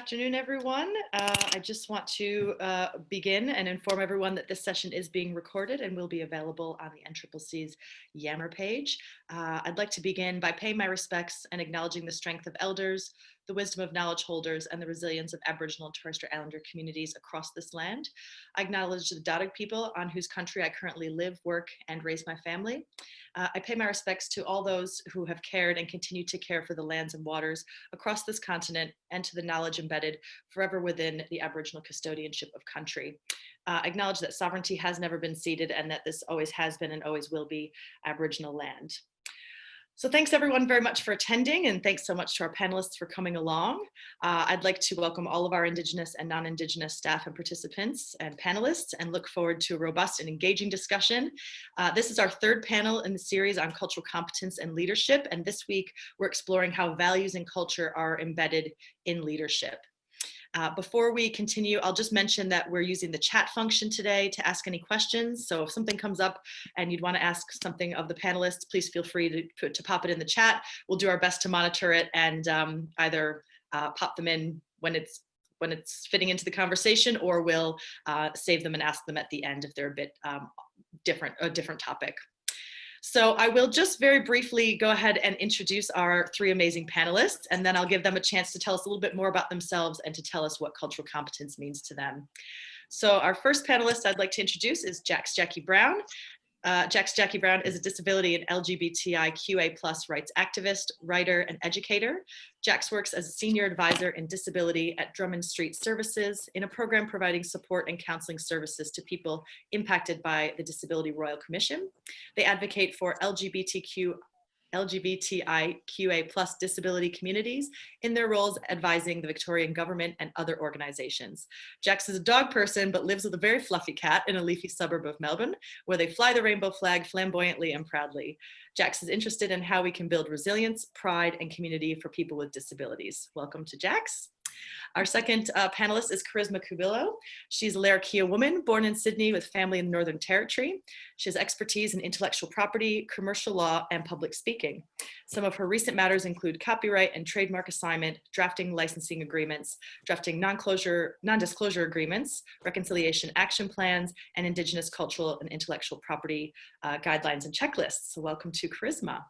afternoon, everyone. I just want to begin and inform everyone that this session is being recorded and will be available on the NCCC's Yammer page. I'd like to begin by paying my respects and acknowledging the strength of elders, the wisdom of knowledge holders, and the resilience of Aboriginal and Torres Strait Islander communities across this land. I acknowledge the Darug people on whose country I currently live, work, and raise my family. I pay my respects to all those who have cared and continue to care for the lands and waters across this continent and to the knowledge embedded forever within the Aboriginal custodianship of country. Acknowledge that sovereignty has never been ceded and that this always has been and always will be Aboriginal land. So thanks everyone very much for attending, and thanks so much to our panelists for coming along. I'd like to welcome all of our Indigenous and non-Indigenous staff and participants and panelists, and look forward to a robust and engaging discussion. This is our third panel in the series on cultural competence and leadership, and this week we're exploring how values and culture are embedded in leadership. Before we continue, I'll just mention that we're using the chat function today to ask any questions. So if something comes up and you'd want to ask something of the panelists, please feel free to pop it in the chat. We'll do our best to monitor it and either pop them in when it's fitting into the conversation, or we'll save them and ask them at the end if they're a bit a different topic. So I will just very briefly go ahead and introduce our three amazing panelists, and then I'll give them a chance to tell us a little bit more about themselves and to tell us what cultural competence means to them. So our first panelist I'd like to introduce is Jax Jacki Brown. Jax Jacki Brown is a disability and LGBTIQ rights activist, writer, and educator. Jax works as a senior advisor in disability at Drummond Street Services in a program providing support and counseling services to people impacted by the Disability Royal Commission. They advocate for LGBTIQ disability communities in their roles advising the Victorian government and other organizations. Jax is a dog person, but lives with a very fluffy cat in a leafy suburb of Melbourne, where they fly the rainbow flag flamboyantly and proudly. Jax is interested in how we can build resilience, pride, and community for people with disabilities. Welcome to Jax. Our second panelist is Cubillo. She's a Larrakia woman born in Sydney with family in the Northern Territory. She has expertise in intellectual property, commercial law, and public speaking. Some of her recent matters include copyright and trademark assignment, drafting licensing agreements, drafting non-disclosure agreements, reconciliation action plans, and Indigenous cultural and intellectual property guidelines and checklists. So welcome to Charisma.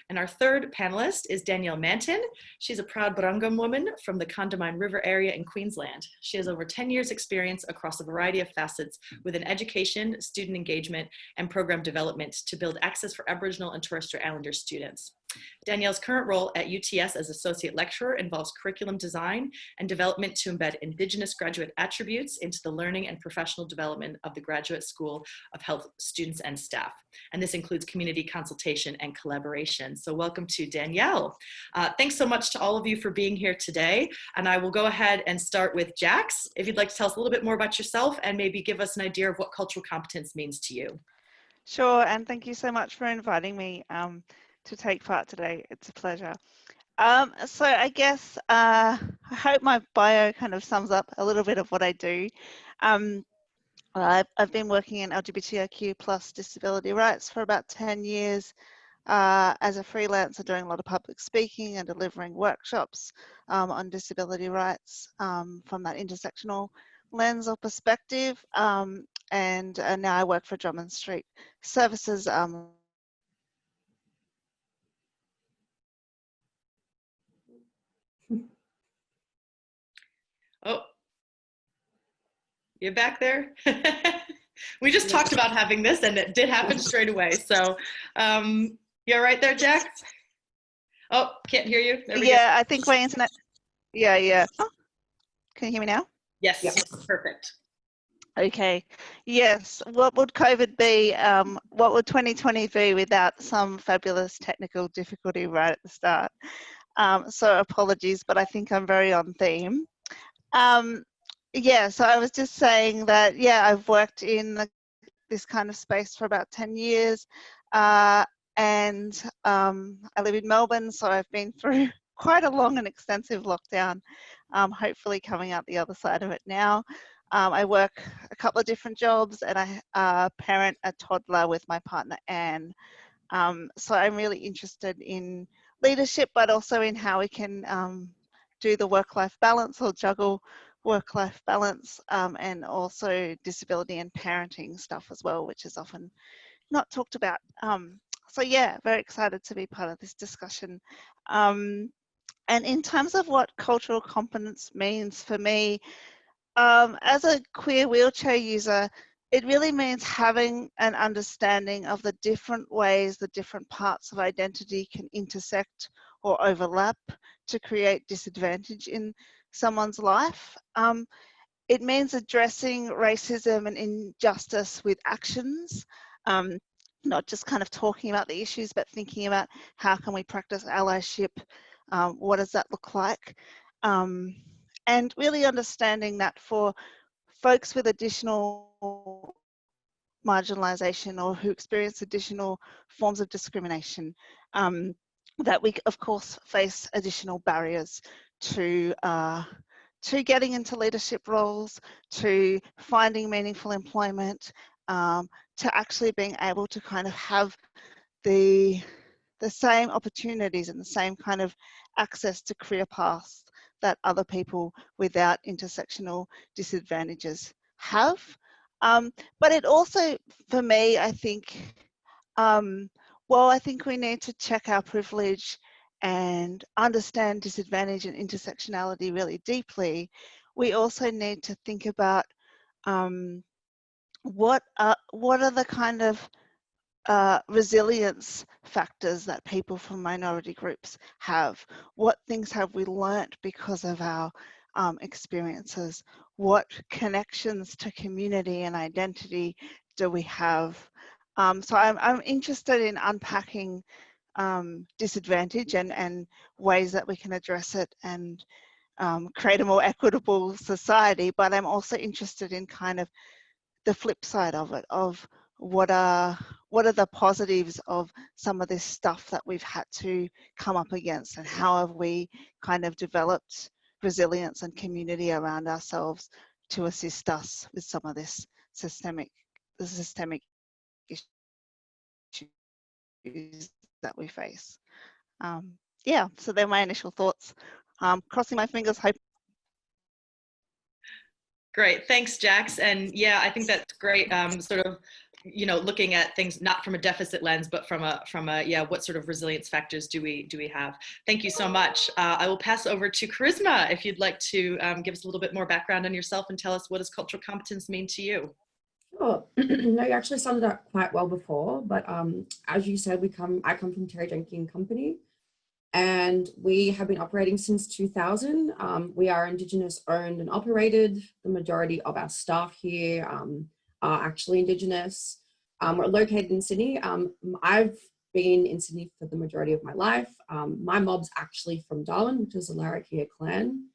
And our third panelist is Danielle Mantin. She's a proud Barangam woman from the Condamine River area in Queensland. She has over 10 years experience across a variety of facets within education, student engagement, and program development to build access for Aboriginal and Torres Strait Islander students. Danielle's current role at UTS as Associate Lecturer involves curriculum design and development to embed Indigenous graduate attributes into the learning and professional development of the Graduate School of Health students and staff. And this includes community consultation and collaboration. So welcome to Danielle. Thanks so much to all of you for being here today. And I will go ahead and start with Jax. If you'd like to tell us a little bit more about yourself and maybe give us an idea of what cultural competence means to you. Sure, and thank you so much for inviting me to take part today. It's a pleasure. So I guess I hope my bio kind of sums up a little bit of what I do. I've been working in LGBTIQ disability rights for about 10 years as a freelancer, doing a lot of public speaking and delivering workshops on disability rights from that intersectional lens or perspective. And now I work for Drummond Street Services. Oh, you're back there? We just talked about having this and it did happen straight away. So you all right there, Jax? Oh, can't hear you. There we go. I think my internet. Yeah. Oh, can you hear me now? Yes, yep. Perfect. Okay. Yes. What would COVID be? What would 2020 be without some fabulous technical difficulty right at the start? So apologies, but I think I'm very on theme. So I was just saying that, I've worked in this kind of space for about 10 years and I live in Melbourne, so I've been through quite a long and extensive lockdown, hopefully coming out the other side of it now. I work a couple of different jobs and I parent a toddler with my partner Anne. So I'm really interested in leadership, but also in how we can do the work-life balance or juggle work-life balance, and also disability and parenting stuff as well, which is often not talked about. So yeah, very excited to be part of this discussion. And in terms of what cultural competence means for me, as a queer wheelchair user, it really means having an understanding of the different ways the different parts of identity can intersect or overlap to create disadvantage in someone's life. It means addressing racism and injustice with actions, not just kind of talking about the issues, but thinking about how can we practice allyship, what does that look like? And really understanding that for folks with additional marginalisation or who experience additional forms of discrimination, that we of course face additional barriers to getting into leadership roles, to finding meaningful employment, to actually being able to kind of have the same opportunities and the same kind of access to career paths that other people without intersectional disadvantages have. But it also, for me, I think, well, I think we need to check our privilege and understand disadvantage and intersectionality really deeply. We also need to think about what are the kind of resilience factors that people from minority groups have. What things have we learnt because of our experiences? What connections to community and identity do we have? So I'm interested in unpacking disadvantage and ways that we can address it and create a more equitable society, but I'm also interested in kind of the flip side of it, of what are the positives of some of this stuff that we've had to come up against, and how have we kind of developed resilience and community around ourselves to assist us with some of this systemic issues that we face. Yeah, so they're my initial thoughts. Crossing my fingers, hope. Great, thanks, Jax. And yeah, I think that's great. Sort of, you know, looking at things not from a deficit lens, but from a yeah, what sort of resilience factors do we have? Thank you so much. I will pass over to Charisma if you'd like to give us a little bit more background on yourself and tell us what does cultural competence mean to you. Sure. No, you actually summed it up quite well before, but as you said, I come from Terri, Janke & Company, and we have been operating since 2000. We are Indigenous owned and operated. The majority of our staff here are actually Indigenous. We're located in Sydney. I've been in Sydney for the majority of my life. My mob's actually from Darwin, which is a Larrakia clan.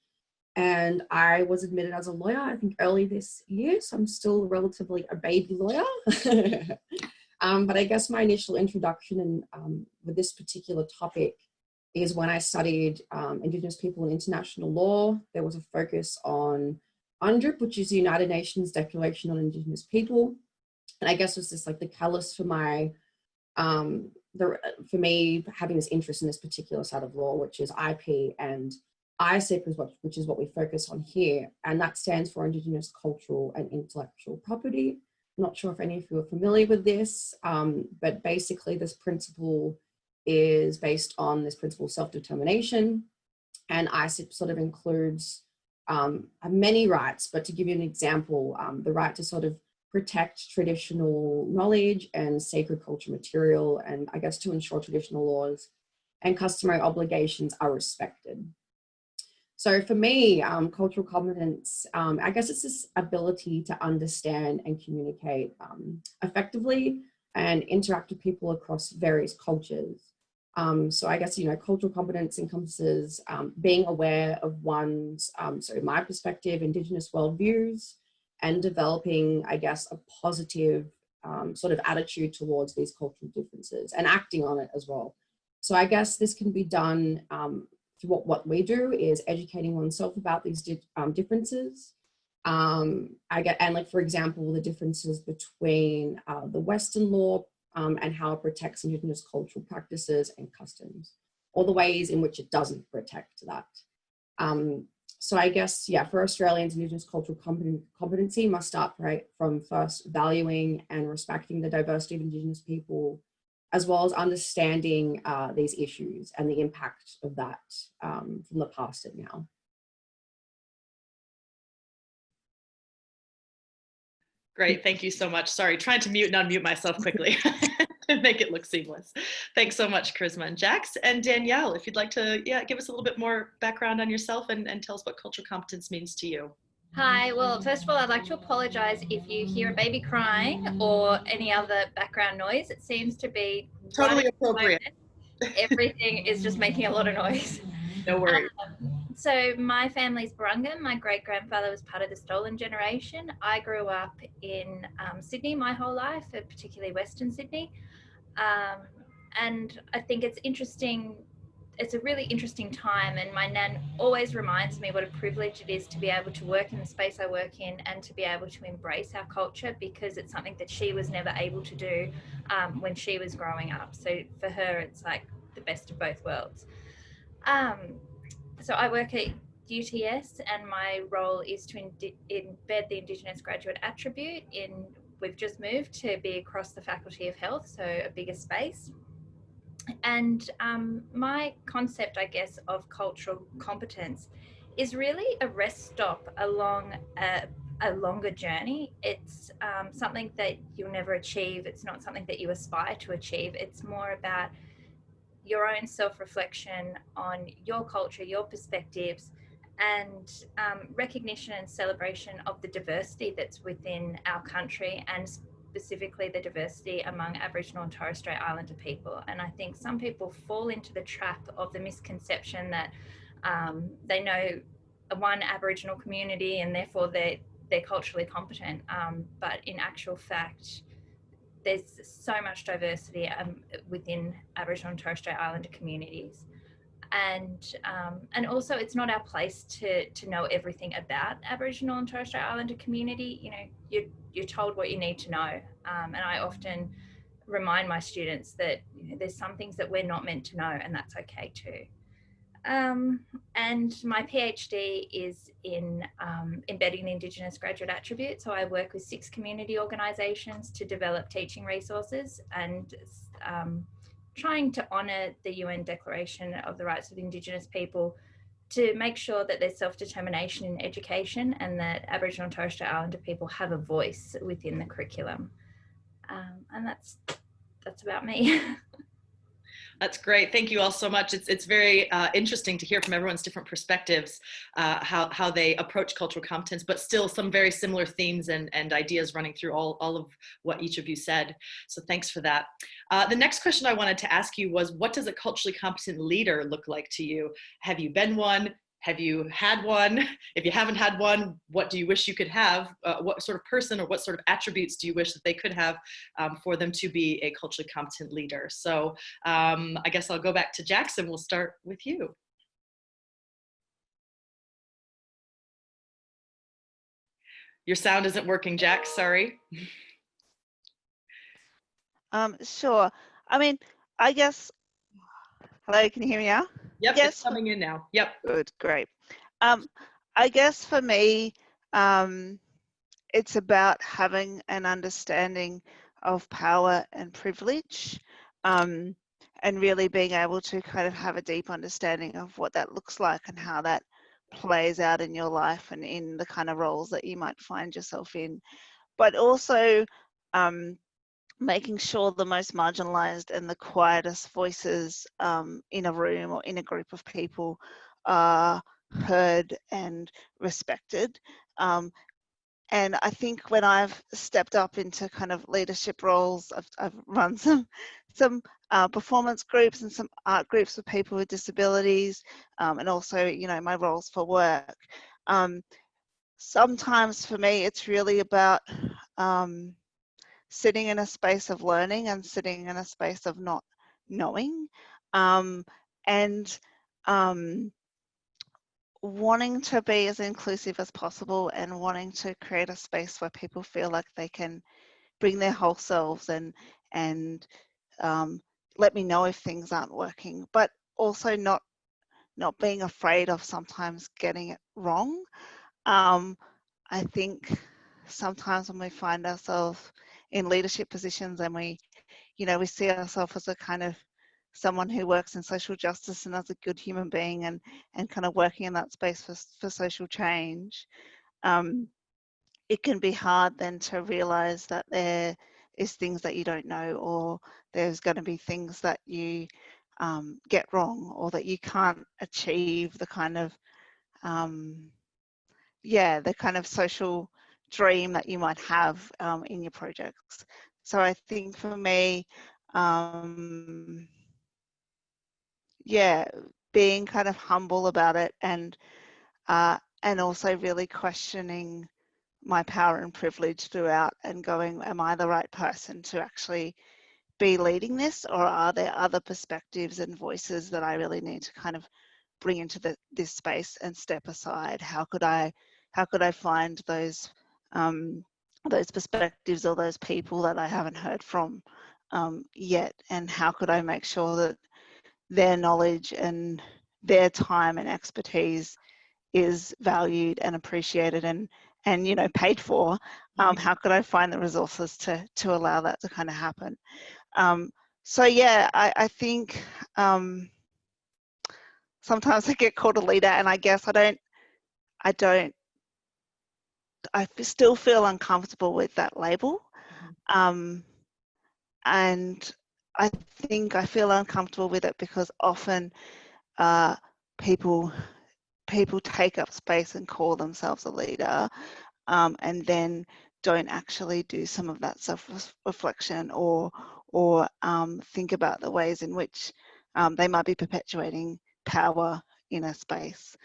And I was admitted as a lawyer, I think early this year, so I'm still relatively a baby lawyer. But I guess my initial introduction with this particular topic is when I studied Indigenous people in international law. There was a focus on UNDRIP, which is the United Nations Declaration on Indigenous People. And I guess it was just like the catalyst for my, for me having this interest in this particular side of law, which is IP, and ISIP, which is what we focus on here. And that stands for Indigenous Cultural and Intellectual Property. I'm not sure if any of you are familiar with this, but basically this principle is based on this principle of self-determination, and ISIP sort of includes many rights, but to give you an example, the right to sort of protect traditional knowledge and sacred culture material, and I guess to ensure traditional laws and customary obligations are respected. So for me, cultural competence, I guess it's this ability to understand and communicate effectively and interact with people across various cultures. So I guess, you know, cultural competence encompasses being aware of one's, so in my perspective, Indigenous worldviews, and developing, I guess, a positive sort of attitude towards these cultural differences and acting on it as well. So I guess this can be done through what we do is educating oneself about these differences. And like, for example, the differences between the Western law and how it protects Indigenous cultural practices and customs, or the ways in which it doesn't protect that. So I guess, yeah, for Australians, Indigenous cultural competency must start from first valuing and respecting the diversity of Indigenous people, as well as understanding these issues and the impact of that from the past and now. Great, thank you so much. Sorry, trying to mute and unmute myself quickly to make it look seamless. Thanks so much, Charisma and Jax. And Danielle, if you'd like to give us a little bit more background on yourself and tell us what cultural competence means to you. Hi, well, first of all, I'd like to apologise if you hear a baby crying or any other background noise. It seems to be Totally appropriate. Everything is just making a lot of noise. No worries. So my family's Barunga. My great-grandfather was part of the stolen generation. I grew up in Sydney my whole life, particularly Western Sydney. And I think it's interesting. It's a really interesting time, and my nan always reminds me what a privilege it is to be able to work in the space I work in and to be able to embrace our culture, because it's something that she was never able to do when she was growing up. So for her, it's like the best of both worlds. So I work at UTS, and my role is to embed the Indigenous graduate attribute in. We've just moved to be across the Faculty of Health, so a bigger space. And my concept, I guess, of cultural competence is really a rest stop along a longer journey. It's something that you'll never achieve. It's not something that you aspire to achieve. It's more about your own self-reflection on your culture, your perspectives, and recognition and celebration of the diversity that's within our country, and specifically the diversity among Aboriginal and Torres Strait Islander people. And I think some people fall into the trap of the misconception that they know one Aboriginal community and therefore they're culturally competent. But in actual fact, there's so much diversity within Aboriginal and Torres Strait Islander communities. And also, it's not our place to know everything about Aboriginal and Torres Strait Islander community. You know, you're told what you need to know. And I often remind my students that there's some things that we're not meant to know, and that's okay too. And my PhD is in embedding the Indigenous graduate attribute. So I work with 6 community organisations to develop teaching resources and trying to honour the UN Declaration of the Rights of Indigenous People, to make sure that there's self-determination in education and that Aboriginal and Torres Strait Islander people have a voice within the curriculum. And that's about me. That's great. Thank you all so much. It's very interesting to hear from everyone's different perspectives, how they approach cultural competence, but still some very similar themes and ideas running through all of what each of you said. So thanks for that. The next question I wanted to ask you was, what does a culturally competent leader look like to you? Have you been one? Have you had one? If you haven't had one, what do you wish you could have? What sort of person or what sort of attributes do you wish that they could have for them to be a culturally competent leader? So I guess I'll go back to Jax and we'll start with you. Your sound isn't working, Jax, sorry. Sure. I mean, I guess, hello, can you hear me now? Yep, yes, it's coming in now. Yep. Good, great. I guess for me, it's about having an understanding of power and privilege, and really being able to kind of have a deep understanding of what that looks like and how that plays out in your life and in the kind of roles that you might find yourself in. But also making sure the most marginalized and the quietest voices in a room or in a group of people are heard and respected. And I think when I've stepped up into kind of leadership roles, I've run some performance groups and some art groups for people with disabilities, and also, you know, my roles for work. Sometimes for me, it's really about sitting in a space of learning and sitting in a space of not knowing, and wanting to be as inclusive as possible and wanting to create a space where people feel like they can bring their whole selves and let me know if things aren't working, but also not not being afraid of sometimes getting it wrong. I think sometimes when we find ourselves in leadership positions and we see ourselves as a kind of someone who works in social justice and as a good human being and kind of working in that space for social change, it can be hard then to realize that there is things that you don't know, or there's going to be things that you get wrong, or that you can't achieve the kind of the kind of social dream that you might have in your projects. So I think for me, being kind of humble about it, and also really questioning my power and privilege throughout, and going, am I the right person to actually be leading this, or are there other perspectives and voices that I really need to kind of bring into this space and step aside? How could I find those perspectives or those people that I haven't heard from yet, and how could I make sure that their knowledge and their time and expertise is valued and appreciated and paid for? How could I find the resources to allow that to kind of happen? So yeah, I think sometimes I get called a leader, and I guess I still feel uncomfortable with that label. And I think I feel uncomfortable with it because often people take up space and call themselves a leader, and then don't actually do some of that self-reflection or think about the ways in which they might be perpetuating power in a space.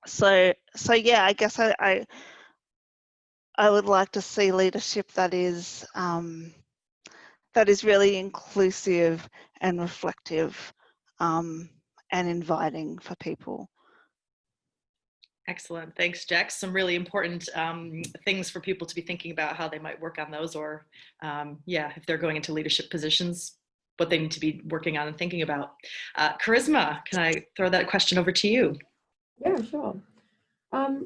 So yeah, I guess I would like to see leadership that is really inclusive and reflective and inviting for people. Excellent. Thanks, Jax. Some really important things for people to be thinking about how they might work on those, or if they're going into leadership positions, what they need to be working on and thinking about. Charisma, can I throw that question over to you? Yeah, sure.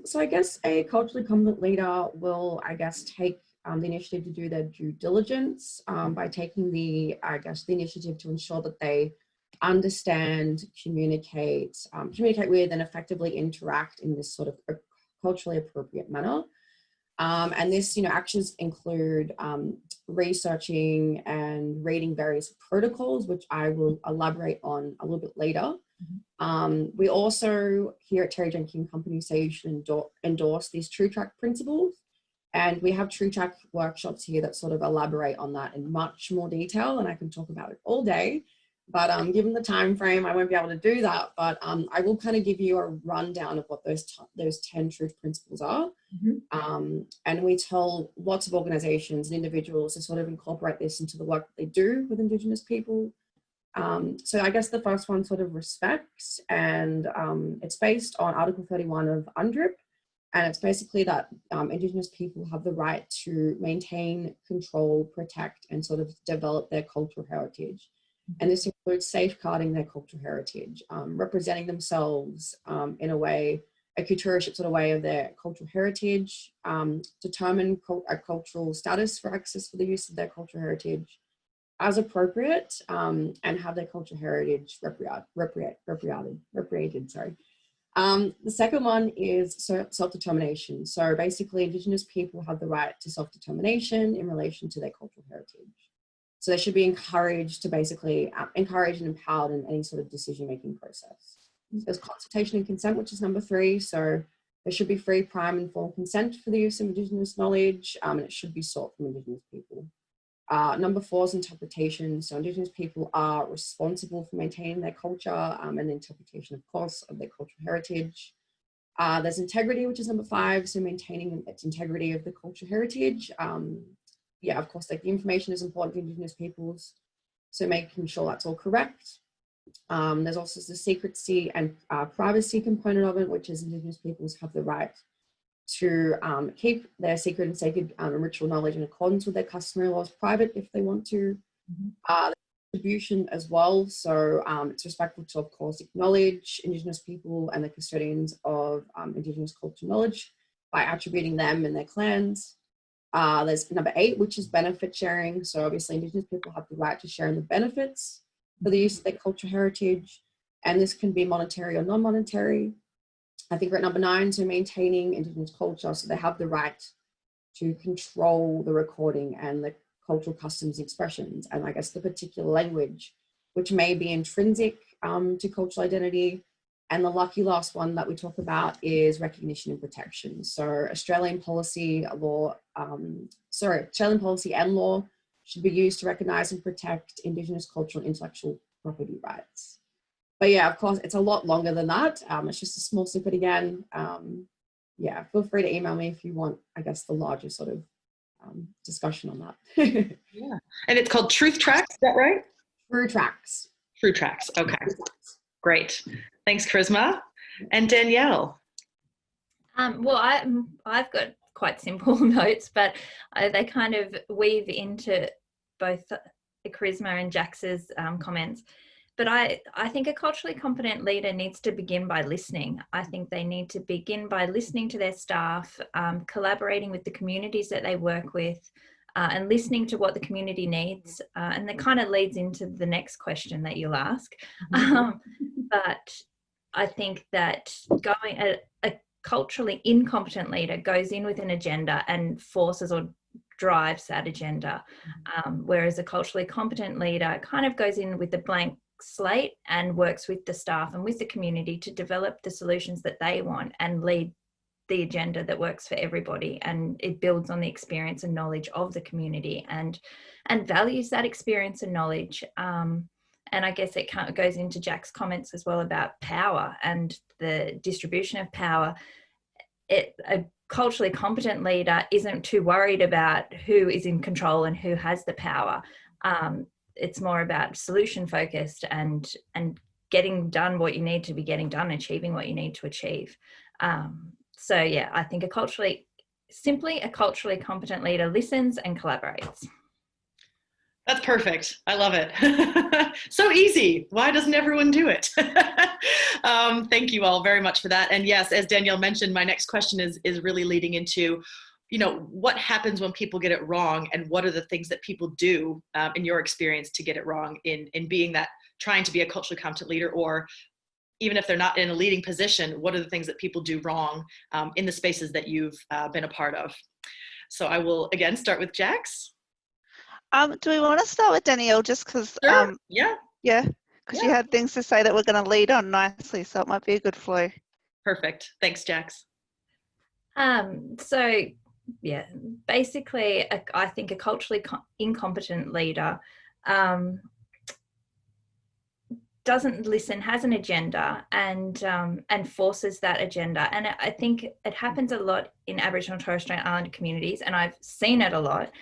So I guess a culturally competent leader will, take the initiative to do their due diligence by taking the initiative to ensure that they understand, communicate with, and effectively interact in this sort of culturally appropriate manner. And this, actions include researching and reading various protocols, which I will elaborate on a little bit later. We also here at Terri, Janke & Company say you should endorse these True Track principles. And we have True Track workshops here that sort of elaborate on that in much more detail, and I can talk about it all day. But given the time frame, I won't be able to do that. But I will kind of give you a rundown of what those 10 truth principles are. And we tell lots of organizations and individuals to sort of incorporate this into the work that they do with Indigenous people. So I guess the first one sort of respects, and it's based on Article 31 of UNDRIP. And it's basically that Indigenous people have the right to maintain, control, protect, and sort of develop their cultural heritage. And this includes safeguarding their cultural heritage, representing themselves in a way, a curatorship sort of way of their cultural heritage, determine a cultural status for access for the use of their cultural heritage as appropriate, and have their cultural heritage repatriated. The second one is self-determination. So basically, Indigenous people have the right to self-determination in relation to their cultural heritage. So they should be encouraged to basically encourage and empowered in any sort of decision-making process. There's consultation and consent, which is number 3. So there should be free, prime, informed consent for the use of Indigenous knowledge, and it should be sought from Indigenous people. Number 4 is interpretation. So Indigenous people are responsible for maintaining their culture and the interpretation, of course, of their cultural heritage. There's integrity, which is number 5. So maintaining its integrity of the cultural heritage. Of course, like the information is important to Indigenous peoples. So making sure that's all correct. There's also the secrecy and privacy component of it, which is Indigenous peoples have the right to keep their secret and sacred ritual knowledge in accordance with their customary laws private if they want to. distribution as well. So it's respectful to, of course, acknowledge Indigenous people and the custodians of Indigenous cultural knowledge by attributing them and their clans. There's number 8, which is benefit sharing. So obviously Indigenous people have the right to share in the benefits for the use of their cultural heritage. And this can be monetary or non-monetary. I think we're at number 9, so maintaining Indigenous culture. So they have the right to control the recording and the cultural customs expressions, and I guess the particular language, which may be intrinsic to cultural identity. And the lucky last one that we talk about is recognition and protection. So Australian policy and law should be used to recognize and protect Indigenous cultural and intellectual property rights. But yeah, of course, it's a lot longer than that. It's just a small snippet again. Yeah, feel free to email me if you want, I guess, the larger sort of discussion on that. Yeah, and it's called Truth Tracks, is that right? True Tracks. True Tracks, okay. Great. Thanks, Charisma. And Danielle. Well, I've got quite simple notes, but they kind of weave into both Charisma and Jax's comments. But I think a culturally competent leader needs to begin by listening. I think they need to begin by listening to their staff, collaborating with the communities that they work with, and listening to what the community needs. And that kind of leads into the next question that you'll ask. But I think that a culturally incompetent leader goes in with an agenda and forces or drives that agenda, whereas a culturally competent leader kind of goes in with a blank slate and works with the staff and with the community to develop the solutions that they want and lead the agenda that works for everybody, and it builds on the experience and knowledge of the community and values that experience and knowledge. And I guess it kind of goes into Jack's comments as well about power and the distribution of power. A culturally competent leader isn't too worried about who is in control and who has the power. It's more about solution focused and getting done what you need to be getting done, achieving what you need to achieve. So yeah, I think a culturally competent leader listens and collaborates. That's perfect. I love it. So easy. Why doesn't everyone do it? Thank you all very much for that. And yes, as Danielle mentioned, my next question is really leading into, what happens when people get it wrong, and what are the things that people do in your experience to get it wrong in being that, trying to be a culturally competent leader, or even if they're not in a leading position, what are the things that people do wrong in the spaces that you've been a part of? So I will again start with Jax. Do we want to start with Danielle just because? Sure. Yeah, because you had things to say that we're going to lead on nicely, so it might be a good flow. Perfect. Thanks, Jax. So yeah, basically, I think a culturally incompetent leader doesn't listen, has an agenda, and forces that agenda. And I think it happens a lot in Aboriginal and Torres Strait Islander communities, and I've seen it a lot,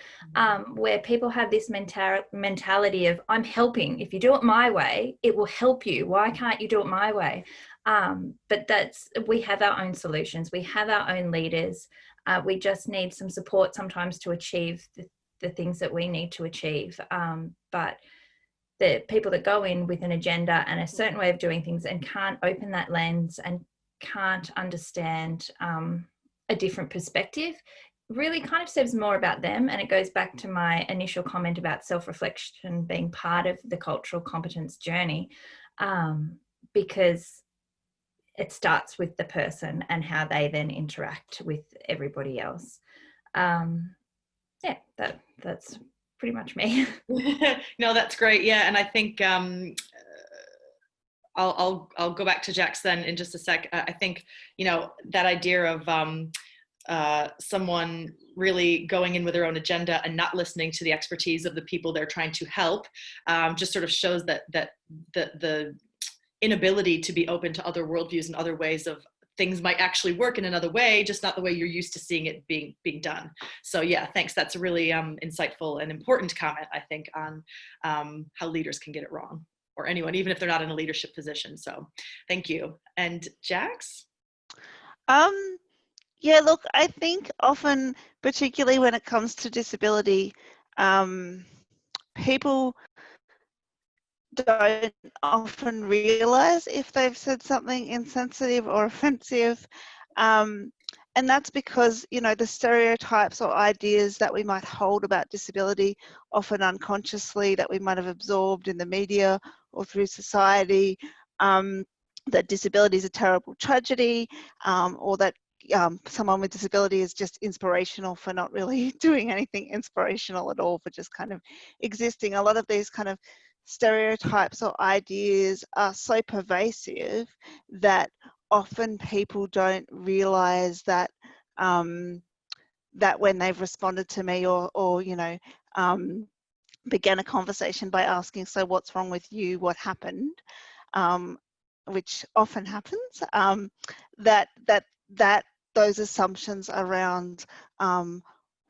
where people have this mentality of, I'm helping. If you do it my way, it will help you. Why can't you do it my way? But we have our own solutions. We have our own leaders. We just need some support sometimes to achieve the things that we need to achieve. But the people that go in with an agenda and a certain way of doing things and can't open that lens and can't understand a different perspective really kind of says more about them. And it goes back to my initial comment about self-reflection being part of the cultural competence journey, because it starts with the person and how they then interact with everybody else. Yeah, that's pretty much me. No, that's great. Yeah, and I think I'll go back to Jax then in just a sec. I think that idea of someone really going in with their own agenda and not listening to the expertise of the people they're trying to help just sort of shows that the inability to be open to other worldviews and other ways of things might actually work in another way, just not the way you're used to seeing it being done. So yeah, thanks. That's a really insightful and important comment, I think, on how leaders can get it wrong, or anyone, even if they're not in a leadership position. So thank you. And Jax? Yeah, look, I think often, particularly when it comes to disability, people don't often realize if they've said something insensitive or offensive. And that's because, you know, the stereotypes or ideas that we might hold about disability, often unconsciously, that we might have absorbed in the media or through society, that disability is a terrible tragedy, or that someone with disability is just inspirational for not really doing anything inspirational at all, for just kind of existing. A lot of these kind of stereotypes or ideas are so pervasive that often people don't realize that that when they've responded to me or you know, began a conversation by asking, so what's wrong with you, what happened, which often happens, that those assumptions around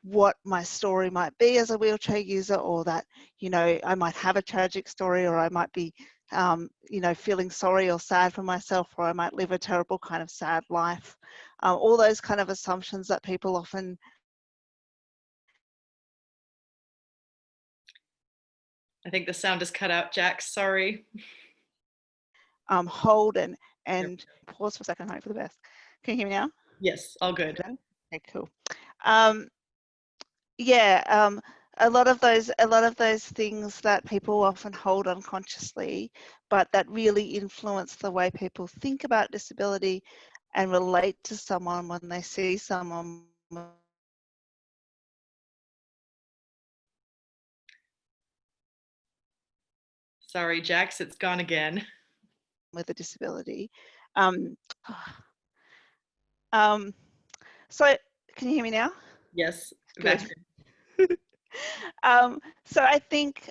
what my story might be as a wheelchair user, or that, you know, I might have a tragic story, or I might be, you know, feeling sorry or sad for myself, or I might live a terrible kind of sad life. All those kind of assumptions that people often I think the sound is cut out, Jax, sorry. hold and pause for a second, hope for the best. Can you hear me now? Yes, all good. Okay, cool. Yeah, a lot of those things that people often hold unconsciously, but that really influence the way people think about disability and relate to someone when they see someone Sorry, Jax, it's gone again. with a disability. So can you hear me now? Yes, Good. back. So I think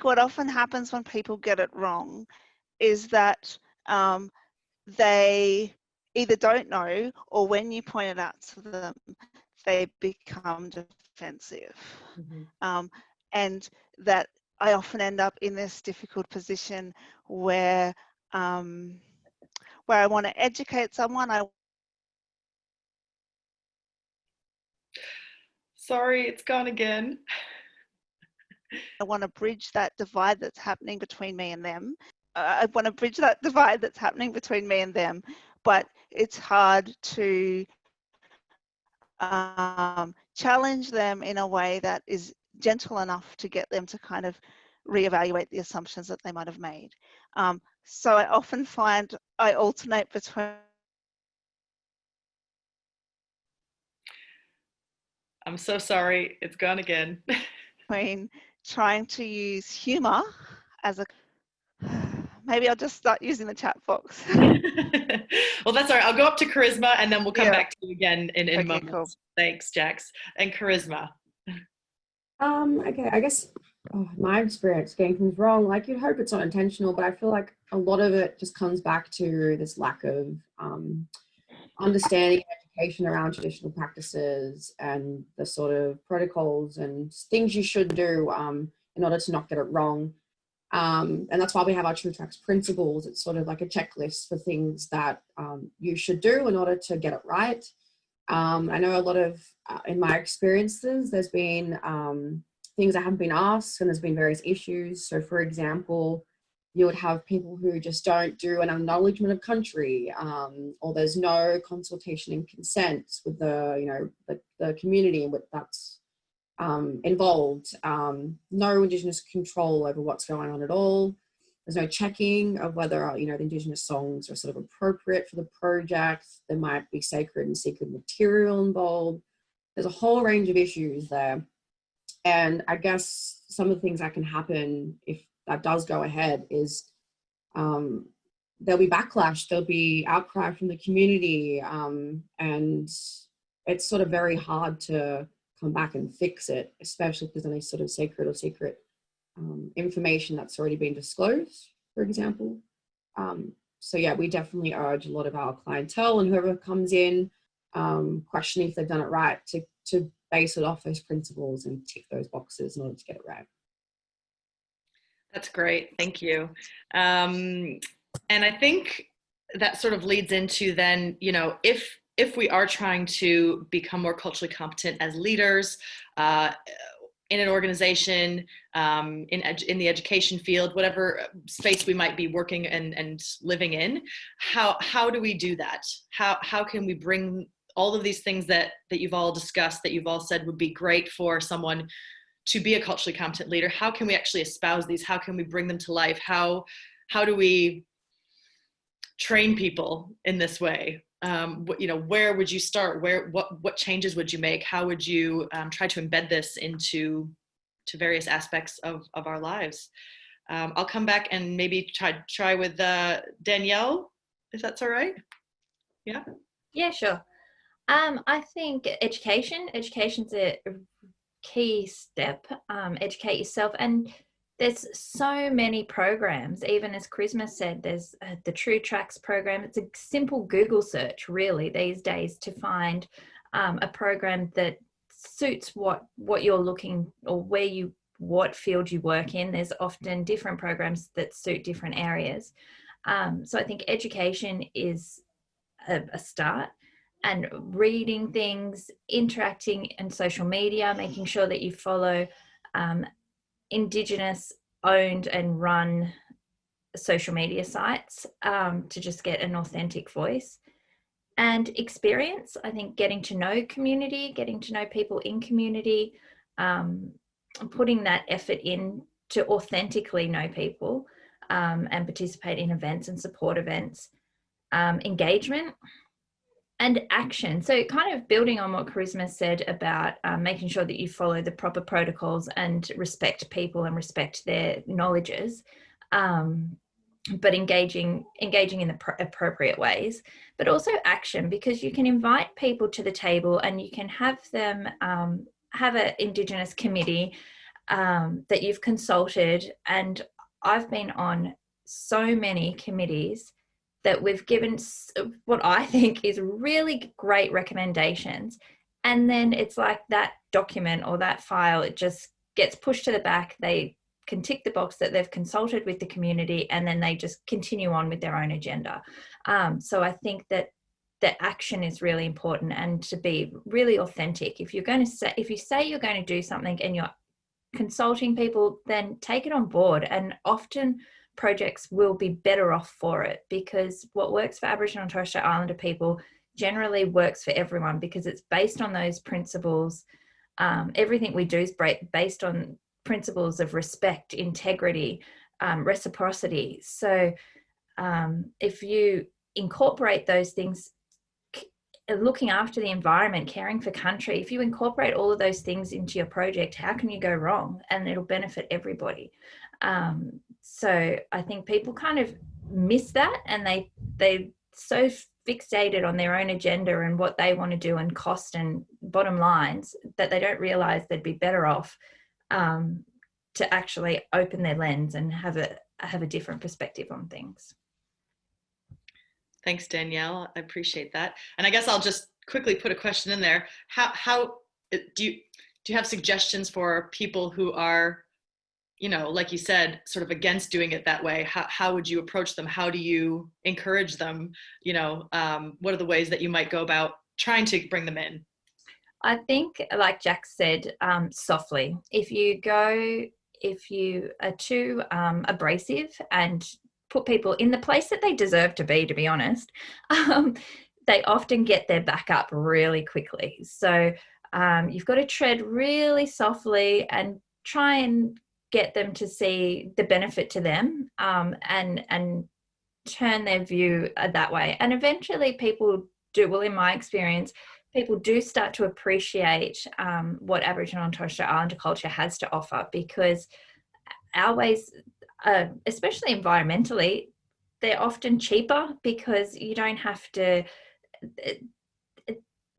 what often happens when people get it wrong is that they either don't know, or when you point it out to them, they become defensive. And that I often end up in this difficult position where I want to educate someone. Sorry, it's gone again. I want to bridge that divide that's happening between me and them. I want to bridge that divide that's happening between me and them, but it's hard to challenge them in a way that is gentle enough to get them to kind of reevaluate the assumptions that they might have made. So I often find I alternate between I'm so sorry, it's gone again. trying to use humor as a maybe I'll just start using the chat box. Well, that's all right. I'll go up to Charisma and then we'll come back to you again in Okay, moments. cool. Thanks, Jax. And Charisma. Okay, I guess my experience getting things wrong, like you'd hope it's not intentional, but I feel like a lot of it just comes back to this lack of understanding and education around traditional practices and the sort of protocols and things you should do in order to not get it wrong. And that's why we have our True Tracks principles. It's sort of like a checklist for things that you should do in order to get it right. I know a lot of, in my experiences, there's been things that haven't been asked, and there's been various issues. So for example, you would have people who just don't do an acknowledgement of country, or there's no consultation and consent with the community in which that's involved. No Indigenous control over what's going on at all. There's no checking of whether the Indigenous songs are sort of appropriate for the project. There might be sacred and secret material involved. There's a whole range of issues there. And I guess some of the things that can happen if that does go ahead is there'll be backlash, there'll be outcry from the community, and it's sort of very hard to come back and fix it, especially if there's any sort of sacred or secret information that's already been disclosed, for example. So yeah, we definitely urge a lot of our clientele and whoever comes in questioning if they've done it right to base it off those principles and tick those boxes in order to get it right. That's great, thank you. And I think that sort of leads into then, if we are trying to become more culturally competent as leaders, in an organization, in the education field, whatever space we might be working and living in, how do we do that? How can we bring all of these things that you've all discussed, that you've all said would be great for someone to be a culturally competent leader? How can we actually espouse these? How can we bring them to life? How do we train people in this way? Where would you start? What changes would you make? How would you try to embed this into various aspects of our lives? I'll come back and maybe try with Danielle, if that's all right. Yeah. Yeah, sure. I think education's a key step. Educate yourself, and there's so many programs. Even as Charisma said, there's the True Tracks program. It's a simple Google search really these days to find a program that suits what you're looking, or what field you work in. There's often different programs that suit different areas. So I think education is a start, and reading things, interacting in social media, making sure that you follow Indigenous owned and run social media sites to just get an authentic voice. And experience, I think getting to know community, getting to know people in community, putting that effort in to authentically know people and participate in events and support events. Engagement and action. So kind of building on what Charisma said about making sure that you follow the proper protocols and respect people and respect their knowledges, but engaging in the appropriate ways, but also action, because you can invite people to the table and you can have them have an Indigenous committee that you've consulted. And I've been on so many committees that we've given what I think is really great recommendations. And then it's like that document or that file, it just gets pushed to the back. They can tick the box that they've consulted with the community, and then they just continue on with their own agenda. So I think that the action is really important, and to be really authentic. If you say you're going to do something and you're consulting people, then take it on board. And often projects will be better off for it, because what works for Aboriginal and Torres Strait Islander people generally works for everyone, because it's based on those principles. Everything we do is based on principles of respect, integrity, reciprocity. So if you incorporate those things, looking after the environment, caring for country, if you incorporate all of those things into your project, how can you go wrong? And it'll benefit everybody. So I think people kind of miss that, and they so fixated on their own agenda and what they want to do and cost and bottom lines, that they don't realize they'd be better off to actually open their lens and have a different perspective on things. Thanks, Danielle. I appreciate that. And I guess I'll just quickly put a question in there. How do you have suggestions for people who are, like you said, sort of against doing it that way? How would you approach them? How do you encourage them? What are the ways that you might go about trying to bring them in? I think, like Jax said, softly. If you are too abrasive and put people in the place that they deserve to be honest, they often get their back up really quickly. So you've got to tread really softly and try and get them to see the benefit to them, and turn their view that way. And eventually people do, well, in my experience, people do start to appreciate what Aboriginal and Torres Strait Islander culture has to offer, because our ways, especially environmentally, they're often cheaper, because you don't have to,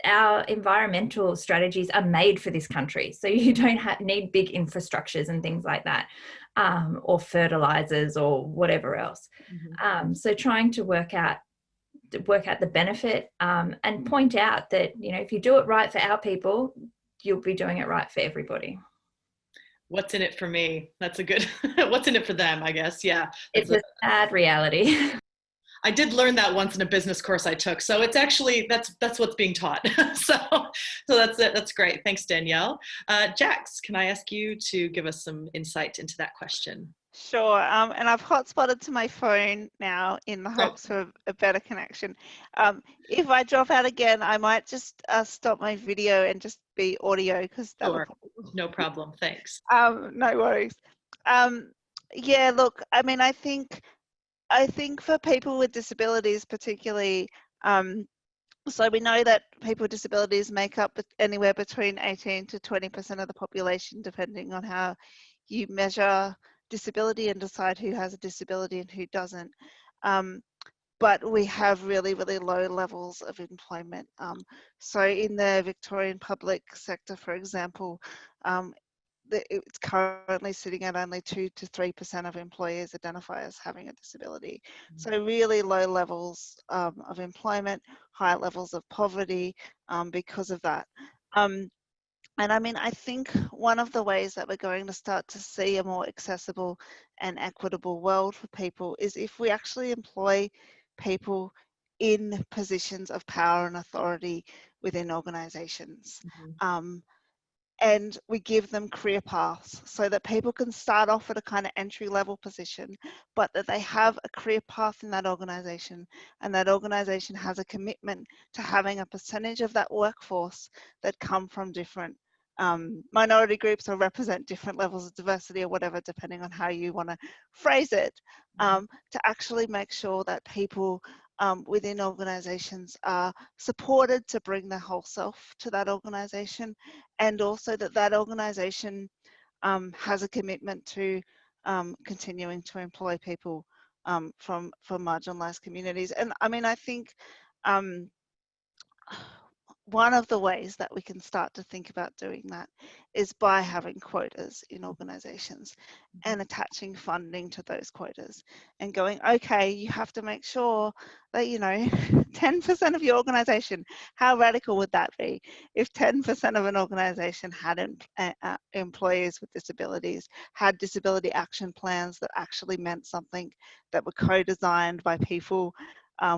our environmental strategies are made for this country, so you don't need big infrastructures and things like that, or fertilizers or whatever else. Mm-hmm. So trying to work out the benefit, and point out that, if you do it right for our people, you'll be doing it right for everybody. What's in it for me? That's a good, what's in it for them, I guess. Yeah. It's a sad reality. I did learn that once in a business course I took. So it's actually, that's what's being taught. so that's it. That's great. Thanks, Danielle. Jax, can I ask you to give us some insight into that question? Sure, and I've hotspotted to my phone now in the hopes for a better connection. If I drop out again, I might just stop my video and just be audio, because Sure, no problem, thanks. no worries. Yeah, look, I mean, I think for people with disabilities particularly, so we know that people with disabilities make up anywhere between 18 to 20% of the population, depending on how you measure disability and decide who has a disability and who doesn't. But we have really, really low levels of employment. So in the Victorian public sector, for example, it's currently sitting at only 2 to 3% of employers identify as having a disability. So really low levels of employment, high levels of poverty because of that. And I mean, I think one of the ways that we're going to start to see a more accessible and equitable world for people is if we actually employ people in positions of power and authority within organizations. And we give them career paths so that people can start off at a kind of entry level position, but that they have a career path in that organization, and that organization has a commitment to having a percentage of that workforce that come from different minority groups or represent different levels of diversity or whatever, depending on how you want to phrase it, to actually make sure that people within organizations are supported to bring their whole self to that organization, and also that organization has a commitment to continuing to employ people from marginalized communities. And I mean, I think one of the ways that we can start to think about doing that is by having quotas in organizations and attaching funding to those quotas and going, okay, you have to make sure that, 10% of your organization, how radical would that be if 10% of an organization had employees with disabilities, had disability action plans that actually meant something, that were co-designed by people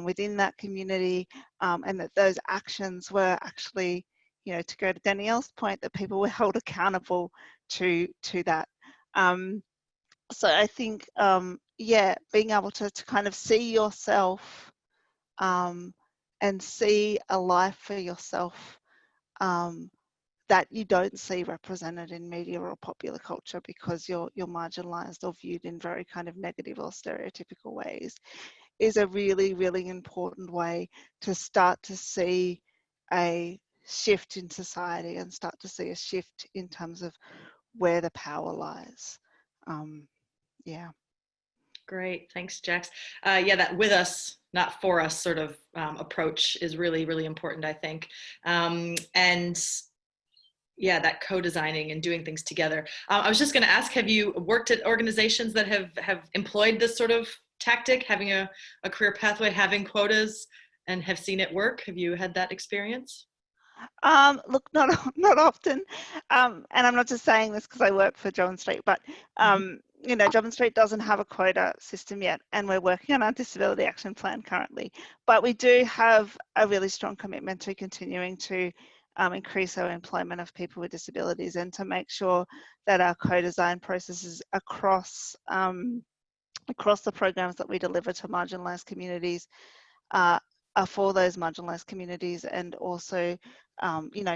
within that community, and that those actions were actually, to go to Danielle's point, that people were held accountable to that. So I think, yeah, being able to kind of see yourself and see a life for yourself that you don't see represented in media or popular culture because you're marginalized or viewed in very kind of negative or stereotypical ways, is a really, really important way to start to see a shift in society and start to see a shift in terms of where the power lies. Yeah. Great, thanks, Jax. Yeah, that with us, not for us sort of approach is really, really important, I think. And yeah, that co-designing and doing things together. I was just going to ask, have you worked at organizations that have employed this sort of tactic, having a career pathway, having quotas, and have seen it work? Have you had that experience? Look, not often, and I'm not just saying this because I work for John Street, but John Street doesn't have a quota system yet, and we're working on our disability action plan currently. But we do have a really strong commitment to continuing to increase our employment of people with disabilities, and to make sure that our co-design processes across the programs that we deliver to marginalised communities are for those marginalised communities, and also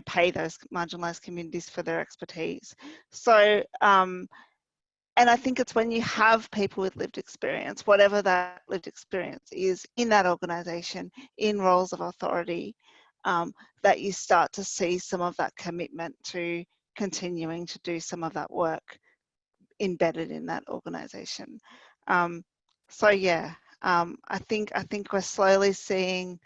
pay those marginalised communities for their expertise. So and I think it's when you have people with lived experience, whatever that lived experience is, in that organisation, in roles of authority, that you start to see some of that commitment to continuing to do some of that work embedded in that organisation. So yeah, I think we're slowly seeing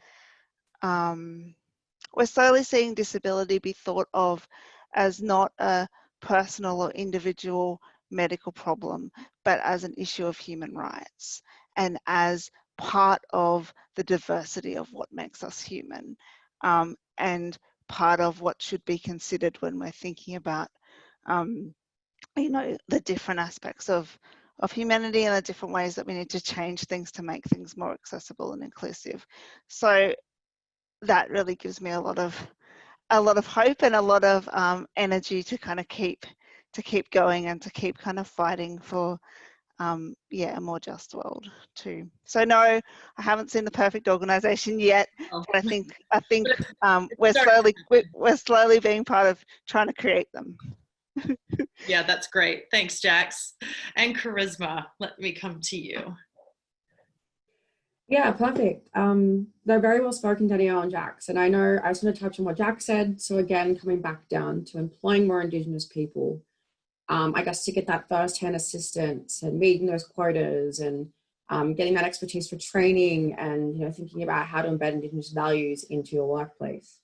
disability be thought of as not a personal or individual medical problem, but as an issue of human rights, and as part of the diversity of what makes us human, and part of what should be considered when we're thinking about the different aspects of humanity and the different ways that we need to change things to make things more accessible and inclusive. So that really gives me a lot of hope and a lot of energy to kind of keep going and to keep kind of fighting for yeah, a more just world too. So no, I haven't seen the perfect organization yet, but I think we're slowly being part of trying to create them. Yeah, that's great. Thanks, Jax. And Charisma, let me come to you. Yeah, perfect. They're very well spoken, Danielle and Jax. And I know I just want to touch on what Jax said. So again, coming back down to employing more Indigenous people, I guess to get that first-hand assistance and meeting those quotas and getting that expertise for training and, you know, thinking about how to embed Indigenous values into your workplace.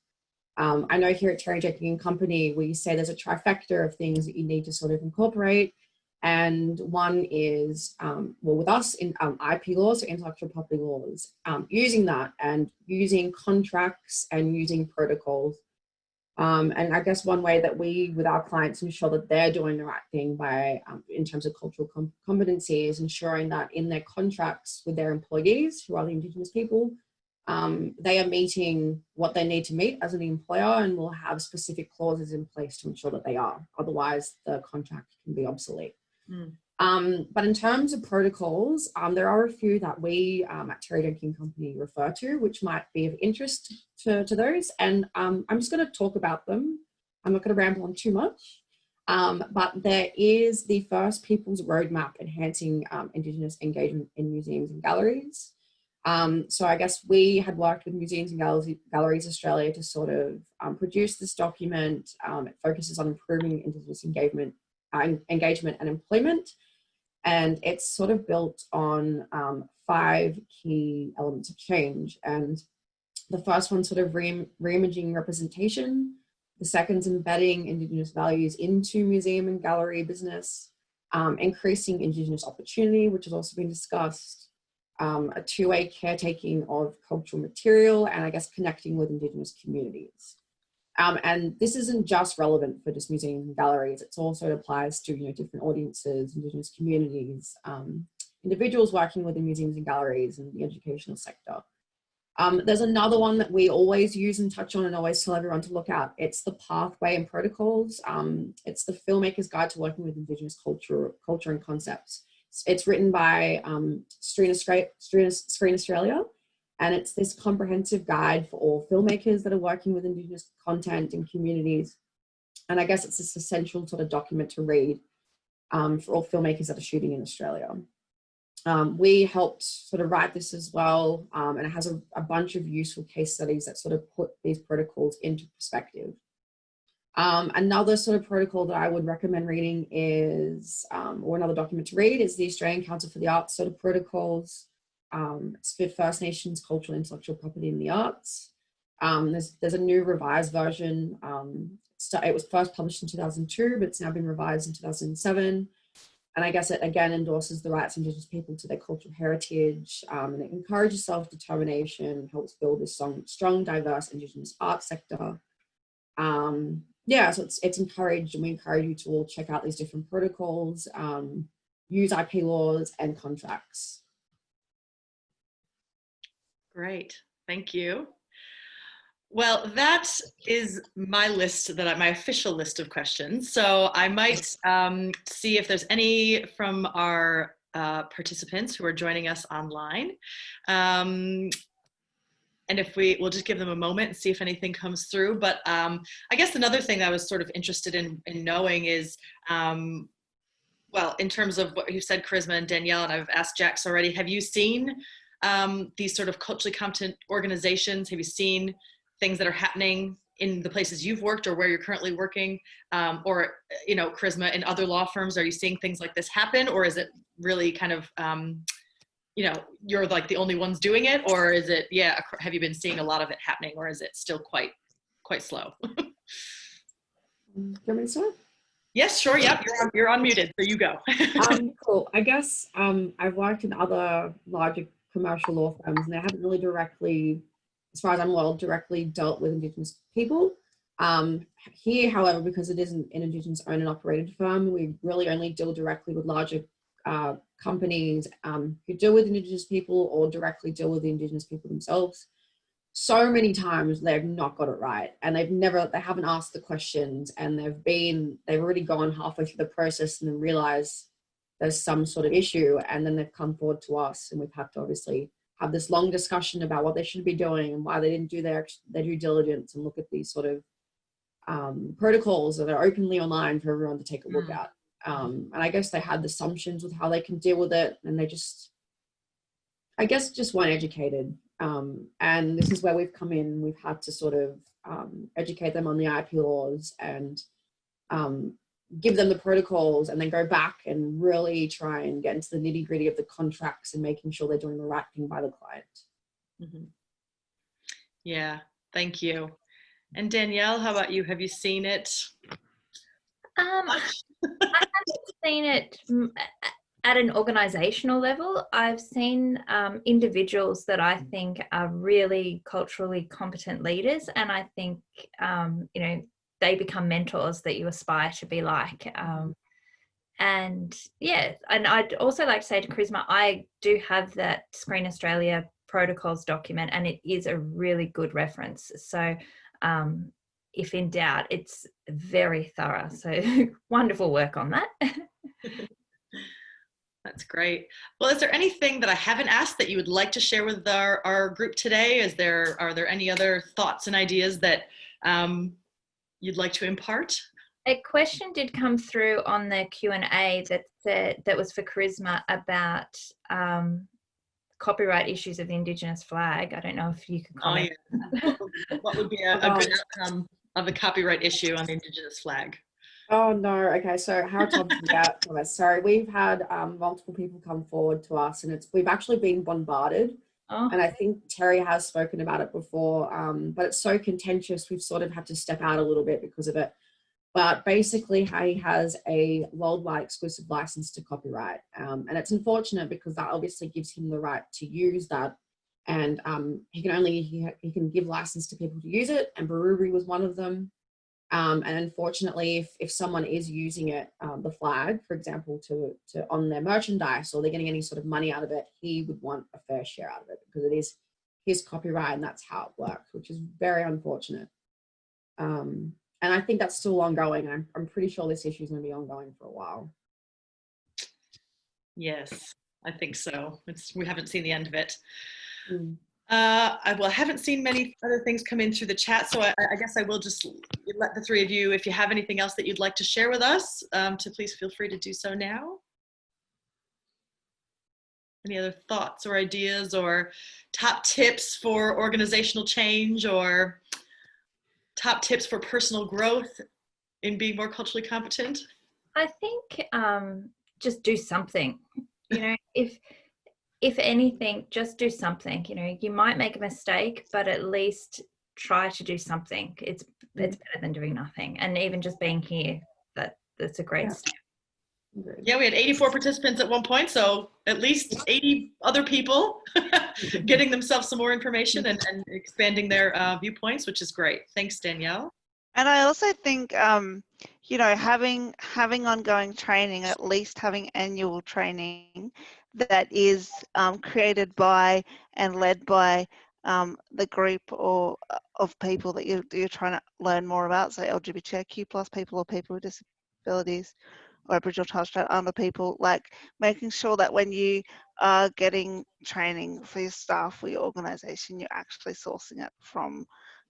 I know here at Terri, Janke & Company, we say there's a trifecta of things that you need to sort of incorporate. And one is, well, with us in IP laws, so intellectual property laws, using that and using contracts and using protocols. And I guess one way that we, with our clients, ensure that they're doing the right thing by, in terms of cultural competency, is ensuring that in their contracts with their employees, who are the Indigenous people, they are meeting what they need to meet as an employer and will have specific clauses in place to ensure that they are. Otherwise, the contract can be obsolete. But in terms of protocols, there are a few that we at Terri, Janke & Company refer to, which might be of interest to those. And I'm just going to talk about them. I'm not going to ramble on too much. But there is the First Peoples Roadmap enhancing Indigenous engagement in museums and galleries. So I guess we had worked with Museums and Galleries Australia to sort of produce this document. It focuses on improving Indigenous engagement and employment. And it's sort of built on 5 key elements of change. And the first one's sort of re-imaging representation. The second's embedding Indigenous values into museum and gallery business. Increasing Indigenous opportunity, which has also been discussed. A two-way caretaking of cultural material, and I guess connecting with Indigenous communities. And this isn't just relevant for just museums and galleries, it also applies to, you know, different audiences, Indigenous communities, individuals working within museums and galleries and the educational sector. There's another one that we always use and touch on and always tell everyone to look at. It's the pathway and protocols. It's the Filmmaker's Guide to Working with Indigenous Culture and Concepts. It's written by Screen Australia, and it's this comprehensive guide for all filmmakers that are working with Indigenous content and communities. And I guess it's this essential sort of document to read for all filmmakers that are shooting in Australia. We helped sort of write this as well, and it has a bunch of useful case studies that sort of put these protocols into perspective. Another sort of protocol that I would recommend reading is, or another document to read, is the Australian Council for the Arts sort of protocols. It's for First Nations cultural and intellectual property in the arts. There's a new revised version. It was first published in 2002, but it's now been revised in 2007. And I guess it again endorses the rights of Indigenous people to their cultural heritage, and it encourages self-determination, helps build this strong, diverse Indigenous arts sector. Yeah, so it's encouraged, and we encourage you to all check out these different protocols, use IP laws and contracts. Great, thank you. Well, that is my list, my official list of questions. So I might see if there's any from our participants who are joining us online. And if we'll just give them a moment and see if anything comes through. But I guess another thing that I was sort of interested in knowing is, well, in terms of what you said, Charisma and Danielle, and I've asked Jax already, have you seen these sort of culturally competent organizations? Have you seen things that are happening in the places you've worked or where you're currently working, or, you know, Charisma, in other law firms? Are you seeing things like this happen, or is it really kind of, you know, you're like the only ones doing it, or is it, yeah, have you been seeing a lot of it happening, or is it still quite slow? Do you want me to start? Yes, sure. Yep, you're unmuted, so you go. Cool. I guess I've worked in other larger commercial law firms, and they haven't really directly, as far as I'm aware, directly dealt with Indigenous people. Here, however, because it isn't an Indigenous owned and operated firm, we really only deal directly with larger companies who deal with Indigenous people or directly deal with the Indigenous people themselves. So many times they've not got it right, and they haven't asked the questions, and they've already gone halfway through the process and then realize there's some sort of issue, and then they've come forward to us, and we've had to obviously have this long discussion about what they should be doing and why they didn't do their due diligence, and look at these sort of protocols that are openly online for everyone to take a look at. And I guess they had assumptions with how they can deal with it, and they just weren't educated. And this is where we've come in. We've had to sort of educate them on the IP laws and give them the protocols, and then go back and really try and get into the nitty gritty of the contracts and making sure they're doing the right thing by the client. Mm-hmm. Yeah, thank you. And Danielle, how about you? Have you seen it? I haven't seen it at an organizational level. I've seen individuals that I think are really culturally competent leaders, and I think they become mentors that you aspire to be like. And yeah, and I'd also like to say to Charisma, I do have that Screen Australia protocols document, and it is a really good reference. So if in doubt, it's very thorough. So wonderful work on that. That's great. Well, is there anything that I haven't asked that you would like to share with our group today? Are there any other thoughts and ideas that you'd like to impart? A question did come through on the Q&A that was for Charisma about copyright issues of the Indigenous flag. I don't know if you could comment. Oh, yeah. What would be a good outcome of a copyright issue on the Indigenous flag? Oh no, okay, so how to get from us. Sorry, we've had multiple people come forward to us, and we've actually been bombarded. Oh. And I think Terri has spoken about it before, but it's so contentious, we've sort of had to step out a little bit because of it. But basically he has a worldwide exclusive license to copyright. And it's unfortunate because that obviously gives him the right to use that. And he can give license to people to use it, and Barubri was one of them. And unfortunately, if someone is using it, the flag, for example, to on their merchandise, or they're getting any sort of money out of it, he would want a fair share out of it because it is his copyright, and that's how it works, which is very unfortunate. And I think that's still ongoing. I'm pretty sure this issue is going to be ongoing for a while. Yes, I think so. We haven't seen the end of it. Mm. I haven't seen many other things come in through the chat, so I guess I will just let the three of you, if you have anything else that you'd like to share with us, to please feel free to do so now. Any other thoughts or ideas or top tips for organizational change, or top tips for personal growth in being more culturally competent? I think just do something. If anything, just do something. You might make a mistake, but at least try to do something. It's better than doing nothing. And even just being here, that's a great step. Yeah, we had 84 participants at one point, so at least 80 other people getting themselves some more information and expanding their viewpoints, which is great. Thanks, Danielle. And I also think, having ongoing training, at least having annual training that is created by and led by the group or of people that you're trying to learn more about, so LGBTIQ plus people or people with disabilities or Aboriginal Torres Strait Islander people, like making sure that when you are getting training for your staff or your organisation, you're actually sourcing it from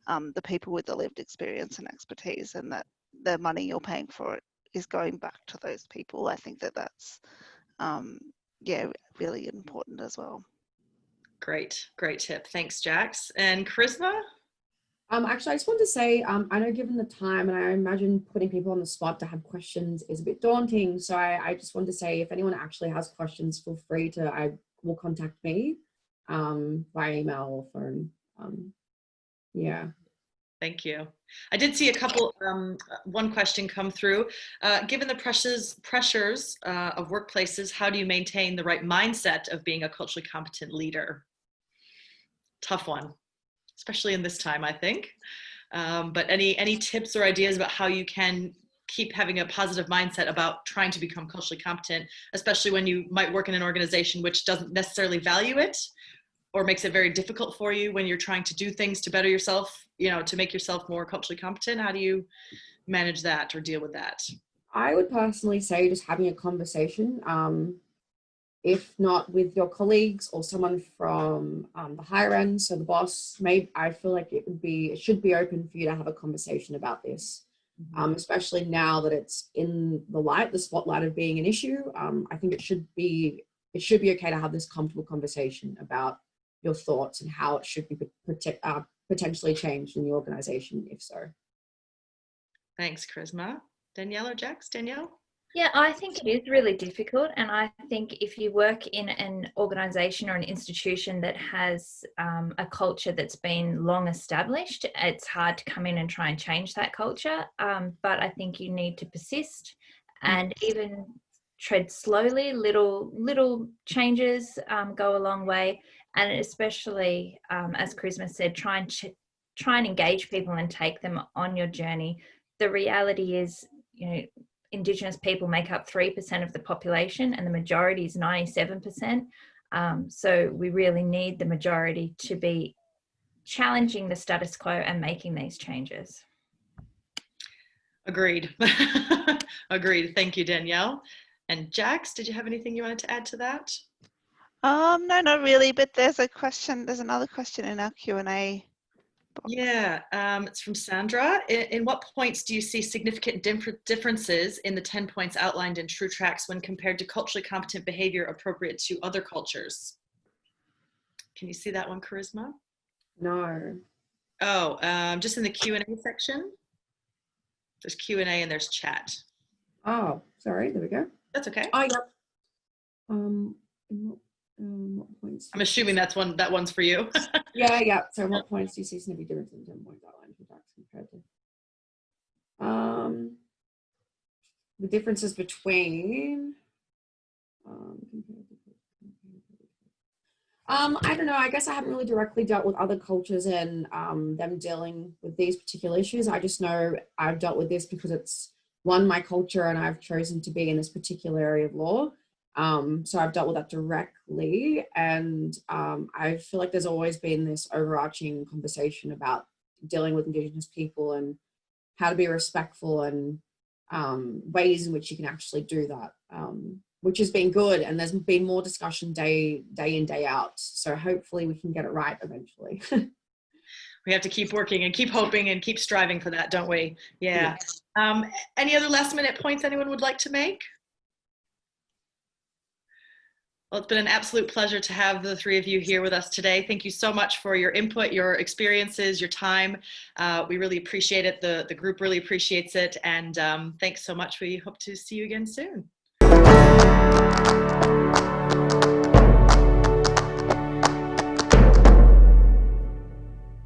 the people with the lived experience and expertise, and that the money you're paying for it is going back to those people. I think that's really important as well. Great tip. Thanks, Jax. And Charisma? Actually, I just wanted to say, I know given the time, and I imagine putting people on the spot to have questions is a bit daunting. So I just wanted to say, if anyone actually has questions, feel free to, I will contact me via email or phone. Yeah. Thank you. I did see a couple, one question come through. Given the pressures of workplaces, how do you maintain the right mindset of being a culturally competent leader? Tough one, especially in this time, I think. But any tips or ideas about how you can keep having a positive mindset about trying to become culturally competent, especially when you might work in an organization which doesn't necessarily value it or makes it very difficult for you when you're trying to do things to better yourself, you know, to make yourself more culturally competent? How do you manage that or deal with that? I would personally say just having a conversation, if not with your colleagues or someone from the higher end, so the boss, maybe I feel like it should be open for you to have a conversation about this, especially now that it's in the spotlight of being an issue. I think it should be okay to have this comfortable conversation about your thoughts and how it should be potentially changed in the organization, if so. Thanks, Charisma. Danielle or Jax? Danielle? Yeah, I think it is really difficult. And I think if you work in an organisation or an institution that has a culture that's been long established, it's hard to come in and try and change that culture. But I think you need to persist and even tread slowly. Little changes go a long way. And especially, as Charisma said, try and engage people and take them on your journey. The reality is, you know, Indigenous people make up 3% of the population and the majority is 97%. So we really need the majority to be challenging the status quo and making these changes. Agreed. Agreed. Thank you, Danielle. And Jax, did you have anything you wanted to add to that? No, not really, but there's another question in our Q&A. Yeah, it's from Sandra. In what points do you see significant differences in the 10 points outlined in True Tracks when compared to culturally competent behavior appropriate to other cultures? Can you see that one, Charisma? No. Oh, just in the Q&A section. There's Q&A and there's chat. Oh, sorry, there we go. That's okay. Oh, yeah. What points? I'm assuming that one's for you. Yeah. So what points do you see significant difference in 10 points outlined for Jax compared to? The differences between I don't know, I guess I haven't really directly dealt with other cultures and them dealing with these particular issues. I just know I've dealt with this because it's my culture and I've chosen to be in this particular area of law. So I've dealt with that directly, and I feel like there's always been this overarching conversation about dealing with Indigenous people and how to be respectful and ways in which you can actually do that, which has been good. And there's been more discussion day in, day out. So hopefully we can get it right eventually. We have to keep working and keep hoping and keep striving for that, don't we? Yeah. Any other last minute points anyone would like to make? Well, it's been an absolute pleasure to have the three of you here with us today. Thank you so much for your input, your experiences, your time. We really appreciate it. The group really appreciates it. And thanks so much. We hope to see you again soon.